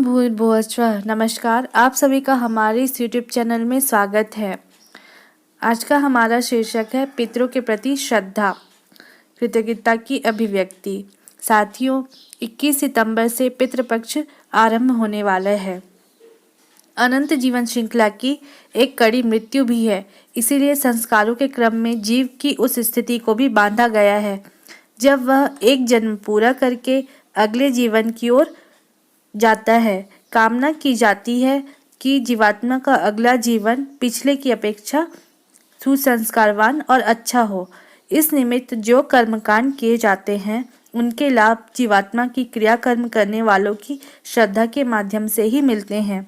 ओम भूर्भुवः स्वः। नमस्कार, आप सभी का हमारे इस यूट्यूब चैनल में स्वागत है। आज का हमारा शीर्षक है पितरों के प्रति श्रद्धा, कृतज्ञता की अभिव्यक्ति। साथियों, 21 सितंबर से पितृपक्ष आरंभ होने वाला है। अनंत जीवन श्रृंखला की एक कड़ी मृत्यु भी है, इसीलिए संस्कारों के क्रम में जीव की उस स्थिति को भी बांधा गया है जब वह एक जन्म पूरा करके अगले जीवन की ओर जाता है। कामना की जाती है कि जीवात्मा का अगला जीवन पिछले की अपेक्षा सुसंस्कारवान और अच्छा हो। इस निमित्त जो कर्मकांड किए जाते हैं उनके लाभ जीवात्मा की क्रियाकर्म करने वालों की श्रद्धा के माध्यम से ही मिलते हैं।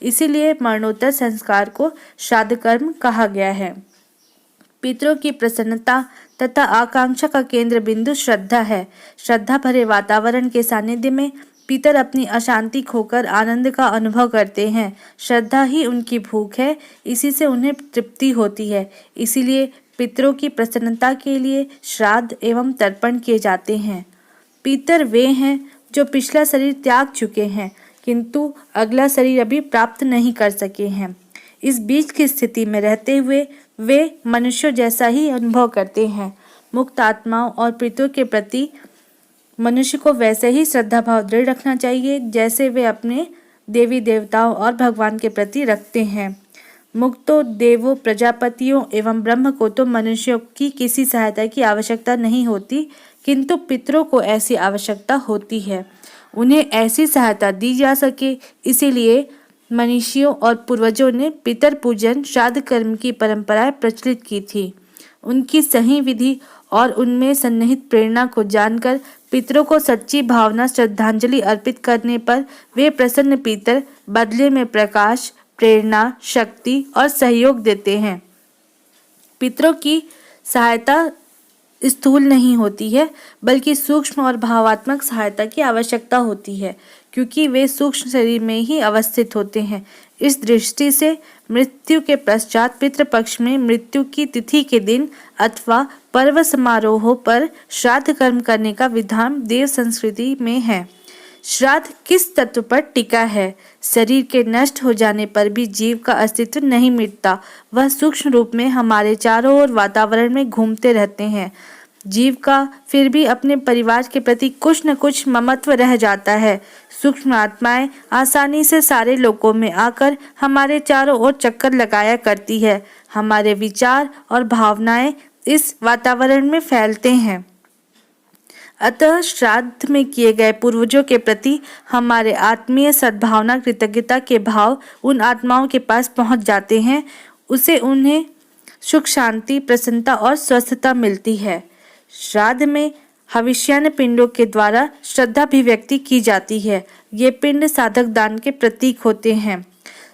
इसीलिए मरणोत्तर संस्कार को श्राद्ध कर्म कहा गया है। पितरों की प्रसन्नता तथा आकांक्षा का केंद्र बिंदु श्रद्धा है। श्रद्धा भरे वातावरण के सानिध्य में पितर अपनी अशांति खोकर आनंद का अनुभव करते हैं। श्रद्धा ही उनकी भूख है, इसी से उन्हें तृप्ति होती है। इसीलिए पितरों की प्रसन्नता के लिए श्राद्ध एवं तर्पण किए जाते हैं। पितर वे हैं जो पिछला शरीर त्याग चुके हैं किंतु अगला शरीर अभी प्राप्त नहीं कर सके हैं। इस बीच की स्थिति में रहते हुए वे मनुष्यों जैसा ही अनुभव करते हैं। मुक्त आत्माओं और पितरों के प्रति मनुष्य को वैसे ही श्रद्धा भाव दृढ़ रखना चाहिए जैसे वे अपने देवी देवताओं और भगवान के प्रति रखते हैं। मुक्तो देवों, प्रजापतियों एवं ब्रह्म को तो मनुष्यों की किसी सहायता की आवश्यकता नहीं होती, किंतु पितरों को ऐसी आवश्यकता होती है। उन्हें ऐसी सहायता दी जा सके, इसीलिए मनीषियों और पूर्वजों ने पितर पूजन श्राद्ध कर्म की परंपराएं प्रचलित की थी। उनकी सही विधि और उनमें सन्निहित प्रेरणा को जानकर पितरों को सच्ची भावना श्रद्धांजलि अर्पित करने पर वे प्रसन्न पितर बदले में प्रकाश, प्रेरणा, शक्ति और सहयोग देते हैं। पितरों की सहायता स्थूल नहीं होती है, बल्कि सूक्ष्म और भावात्मक सहायता की आवश्यकता होती है, क्योंकि वे सूक्ष्म शरीर में ही अवस्थित होते हैं। इस दृष्टि से मृत्यु के पश्चात पितृपक्ष में मृत्यु की तिथि के दिन अथवा पर्व समारोहों पर श्राद्ध कर्म करने का विधान देव संस्कृति में है। श्राद्ध किस तत्व पर टिका है? शरीर के नष्ट हो जाने पर भी जीव का अस्तित्व नहीं मिटता, वह सूक्ष्म रूप में हमारे चारों ओर वातावरण में घूमते रहते हैं। जीव का फिर भी अपने परिवार के प्रति कुछ न कुछ ममत्व रह जाता है। सूक्ष्म आत्माएं आसानी से सारे लोकों में आकर हमारे चारों ओर चक्कर लगाया करती है। हमारे विचार और भावनाएं इस वातावरण में फैलते हैं। अतः श्राद्ध में किए गए पूर्वजों के प्रति हमारे आत्मीय सद्भावना, कृतज्ञता के भाव उन आत्माओं के पास पहुंच जाते हैं। उसे उन्हें सुख, शांति, प्रसन्नता और स्वस्थता मिलती है। श्राद्ध में हविष्यान्न पिंडों के द्वारा श्रद्धाभिव्यक्ति की जाती है। ये पिंड साधक दान के प्रतीक होते हैं।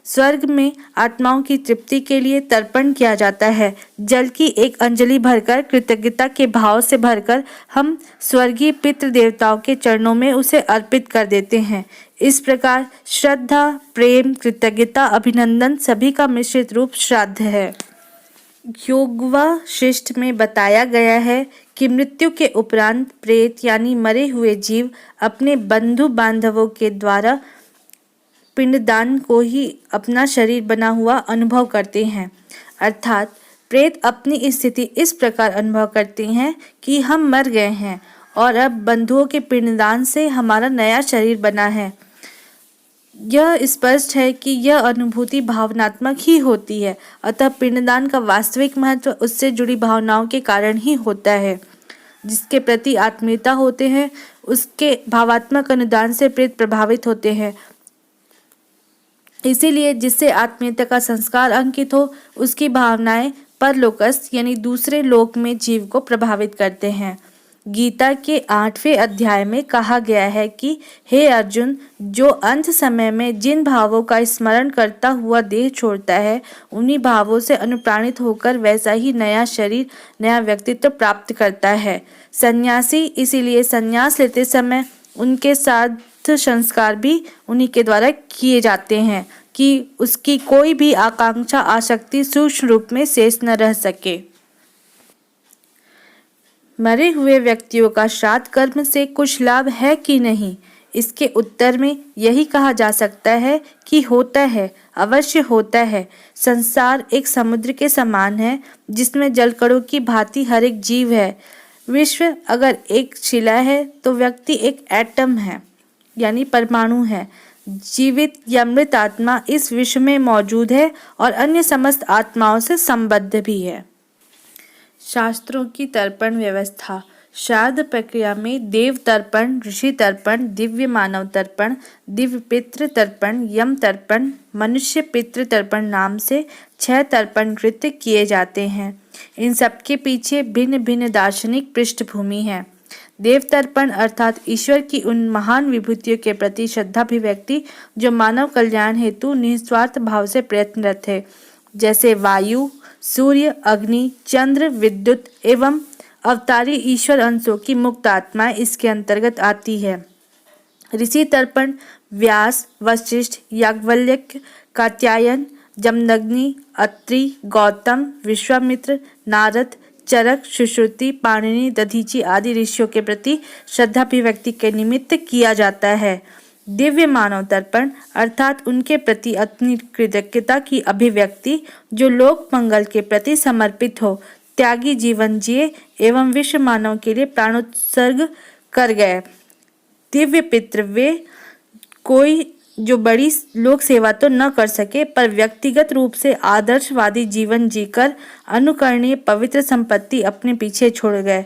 स्वर्ग में आत्माओं की तृप्ति के लिए तर्पण किया जाता है। जल की एक अंजलि भरकर कृतज्ञता के भाव से भरकर हम स्वर्गीय पितृ देवताओं के चरणों में उसे अर्पित कर देते हैं। इस प्रकार श्रद्धा, प्रेम, कृतज्ञता, अभिनंदन सभी का मिश्रित रूप श्राद्ध है। योगवाशिष्ठ में बताया गया है कि मृत्यु के उपरांत प्रेत यानी मरे हुए जीव अपने बंधु बांधवों के द्वारा पिंडदान को ही अपना शरीर बना हुआ अनुभव करते हैं। अर्थात प्रेत अपनी स्थिति इस प्रकार अनुभव करते हैं कि हम मर गए हैं और अब बंधुओं के पिंडदान से हमारा नया शरीर बना है। यह स्पष्ट है कि यह अनुभूति भावनात्मक ही होती है, अतः पिंडदान का वास्तविक महत्व उससे जुड़ी भावनाओं के कारण ही होता है। जिसके प्रति आत्मीयता होते हैं उसके भावात्मक अनुदान से प्रेत प्रभावित होते हैं। इसीलिए जिससे आत्मीयता का संस्कार अंकित हो उसकी भावनाएं परलोकस्थ यानी दूसरे लोक में जीव को प्रभावित करते हैं। गीता के 8वें अध्याय में कहा गया है कि हे अर्जुन, जो अंत समय में जिन भावों का स्मरण करता हुआ देह छोड़ता है उन्हीं भावों से अनुप्राणित होकर वैसा ही नया शरीर, नया व्यक्तित्व प्राप्त करता है। सन्यासी इसीलिए संन्यास लेते समय उनके साथ संस्कार भी उन्हीं के द्वारा किए जाते हैं कि उसकी कोई भी आकांक्षा, आसक्ति सूक्ष्म रूप में शेष न रह सके। मरे हुए व्यक्तियों का श्राद्ध कर्म से कुछ लाभ है कि नहीं, इसके उत्तर में यही कहा जा सकता है कि होता है, अवश्य होता है। संसार एक समुद्र के समान है जिसमें जलकणों की भांति हर एक जीव है। विश्व अगर एक शिला है तो व्यक्ति एक एटम है, यानी परमाणु है। जीवित या मृत आत्मा इस विश्व में मौजूद है और अन्य समस्त आत्माओं से संबद्ध भी है। शास्त्रों की तर्पण व्यवस्था। श्राद्ध प्रक्रिया में देव तर्पण, ऋषि तर्पण, दिव्य मानव तर्पण, दिव्य पितृ तर्पण, यम तर्पण, मनुष्य पितृ तर्पण नाम से 6 तर्पण कृत्य किए जाते हैं। इन सबके पीछे भिन्न भिन्न दार्शनिक पृष्ठभूमि है। देव तर्पण अर्थात ईश्वर की उन महान विभूतियों के प्रति श्रद्धाभिव्यक्ति जो मानव कल्याण हेतु निस्वार्थ भाव से प्रयत्नरत है, जैसे वायु, सूर्य, अग्नि, चंद्र, विद्युत एवं अवतारी ईश्वर अंशों की मुक्त आत्माएं इसके अंतर्गत आती है। ऋषि तर्पण व्यास, वशिष्ठ, याज्ञवल्क्य, कात्यायन, जमदग्नि, अत्रि, गौतम, विश्वामित्र, नारद, चरक, सुश्रुति, पाणिनि, दधीचि आदि ऋषियों के प्रति श्रद्धाभिव्यक्ति के निमित्त किया जाता है। दिव्य मानव तर्पण अर्थात उनके प्रति अपनी कृतज्ञता की अभिव्यक्ति जो लोक मंगल के प्रति समर्पित हो, त्यागी जीवन जिए एवं विश्व मानव के लिए प्राणोत्सर्ग कर गए। दिव्य पितृ वे कोई जो बड़ी लोक सेवा तो न कर सके पर व्यक्तिगत रूप से आदर्शवादी जीवन जीकर अनुकरणीय पवित्र संपत्ति अपने पीछे छोड़ गए।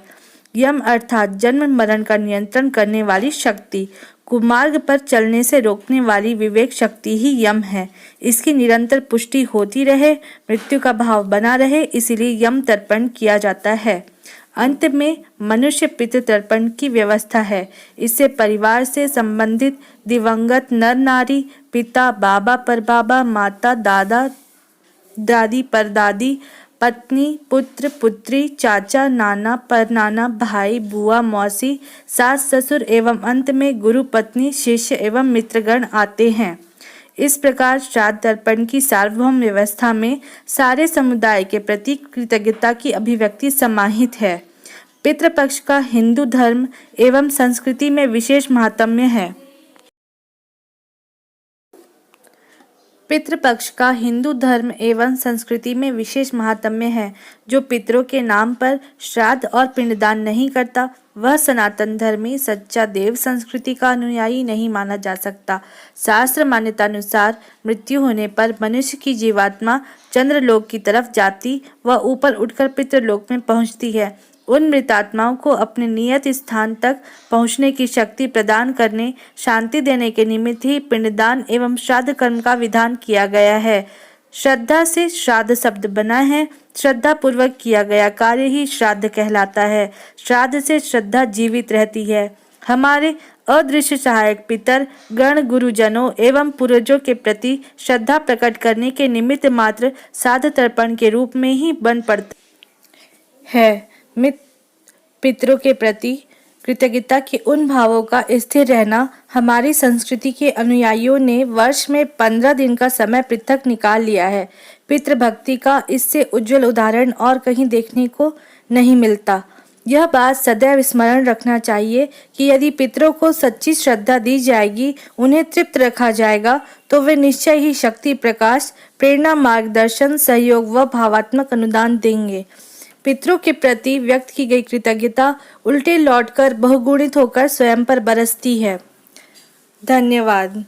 यम अर्थात जन्म मरण का नियंत्रण करने वाली शक्ति, कुमार्ग पर चलने से रोकने वाली विवेक शक्ति ही यम है। इसकी निरंतर पुष्टि होती रहे, मृत्यु का भाव बना रहे, इसीलिए यम तर्पण किया जाता है। अंत में मनुष्य पितृ तर्पण की व्यवस्था है। इससे परिवार से संबंधित दिवंगत नर नारी, पिता, बाबा, परबाबा, माता, दादा, दादी, परदादी, पत्नी, पुत्र, पुत्री, चाचा, नाना, परनाना, भाई, बुआ, मौसी, सास, ससुर एवं अंत में गुरु, पत्नी, शिष्य एवं मित्रगण आते हैं। इस प्रकार श्राद्ध तर्पण की सार्वभौम व्यवस्था में सारे समुदाय के प्रति कृतज्ञता की अभिव्यक्ति समाहित है। पितृपक्ष का हिंदू धर्म एवं संस्कृति में विशेष महात्म्य है। पितृपक्ष का हिंदू धर्म एवं संस्कृति में विशेष महात्म्य है। जो पितरों के नाम पर श्राद्ध और पिंडदान नहीं करता वह सनातन धर्मी सच्चा देव संस्कृति का अनुयायी नहीं माना जा सकता। शास्त्र मान्यतानुसार मृत्यु होने पर मनुष्य की जीवात्मा चंद्रलोक की तरफ जाती व ऊपर उठकर पितृलोक में पहुंचती है। उन मृतात्माओं को अपने नियत स्थान तक पहुंचने की शक्ति प्रदान करने, शांति देने के निमित्त ही पिंडदान एवं श्राद्ध कर्म का विधान किया गया है। श्रद्धा से श्राद्ध शब्द बना है। श्रद्धा पूर्वक किया गया कार्य ही श्राद्ध कहलाता है। श्राद्ध से श्रद्धा जीवित रहती है। हमारे अदृश्य सहायक पितर गण, गुरुजनों एवं पूर्वजों के प्रति श्रद्धा प्रकट करने के निमित्त मात्र श्राद्ध तर्पण के रूप में ही बन पड़ता है। पितरों के प्रति कृतज्ञता के उन भावों का स्थिर रहना हमारी संस्कृति के अनुयायियों ने वर्ष में 15 दिन का समय पृथक निकाल लिया है। पितृभक्ति का इससे उज्जवल उदाहरण और कहीं देखने को नहीं मिलता। यह बात सदैव स्मरण रखना चाहिए कि यदि पितरों को सच्ची श्रद्धा दी जाएगी, उन्हें तृप्त रखा जाएगा, तो वे निश्चय ही शक्ति, प्रकाश, प्रेरणा, मार्गदर्शन, सहयोग व भावात्मक अनुदान देंगे। पितरों के प्रति व्यक्त की गई कृतज्ञता उल्टे लौटकर बहुगुणित होकर स्वयं पर बरसती है। धन्यवाद।